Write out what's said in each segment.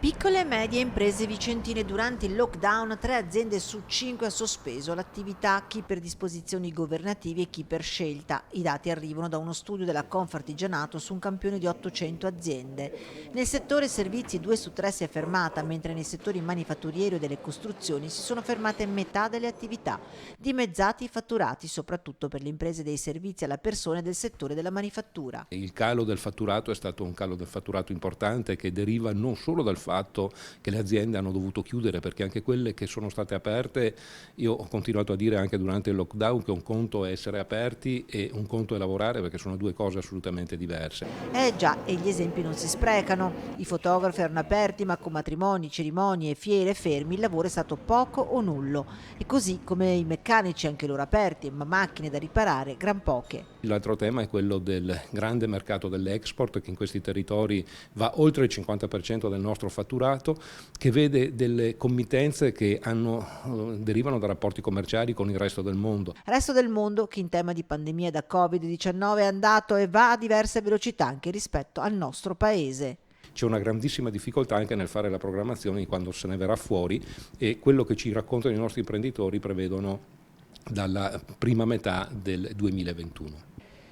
Piccole e medie imprese vicentine durante il lockdown, 3 aziende su 5 ha sospeso l'attività, chi per disposizioni governative e chi per scelta. I dati arrivano da uno studio della Confartigianato su un campione di 800 aziende. Nel settore servizi 2 su 3 si è fermata, mentre nei settori manifatturiero e delle costruzioni si sono fermate metà delle attività, dimezzati i fatturati, soprattutto per le imprese dei servizi alla persona e del settore della manifattura. Il calo del fatturato è stato un calo del fatturato importante che deriva non solo dal fatto che le aziende hanno dovuto chiudere, perché anche quelle che sono state aperte, io ho continuato a dire anche durante il lockdown che un conto è essere aperti e un conto è lavorare, perché sono due cose assolutamente diverse. Già, e gli esempi non si sprecano. I fotografi erano aperti, ma con matrimoni, cerimonie, fiere fermi il lavoro è stato poco o nullo. E così come i meccanici, anche loro aperti, ma macchine da riparare, gran poche. L'altro tema è quello del grande mercato dell'export, che in questi territori va oltre il 50% del nostro fatturato, che vede delle committenze che derivano da rapporti commerciali con il resto del mondo. Resto del mondo che in tema di pandemia da Covid-19 è andato e va a diverse velocità anche rispetto al nostro paese. C'è una grandissima difficoltà anche nel fare la programmazione di quando se ne verrà fuori, e quello che ci raccontano i nostri imprenditori prevedono dalla prima metà del 2021.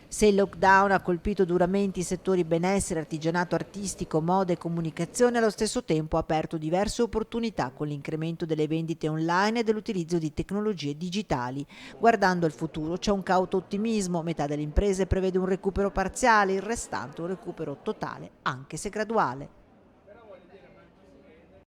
Se il lockdown ha colpito duramente i settori benessere, artigianato artistico, moda e comunicazione, allo stesso tempo ha aperto diverse opportunità con l'incremento delle vendite online e dell'utilizzo di tecnologie digitali. Guardando al futuro c'è un cauto ottimismo, metà delle imprese prevede un recupero parziale, il restante un recupero totale, anche se graduale.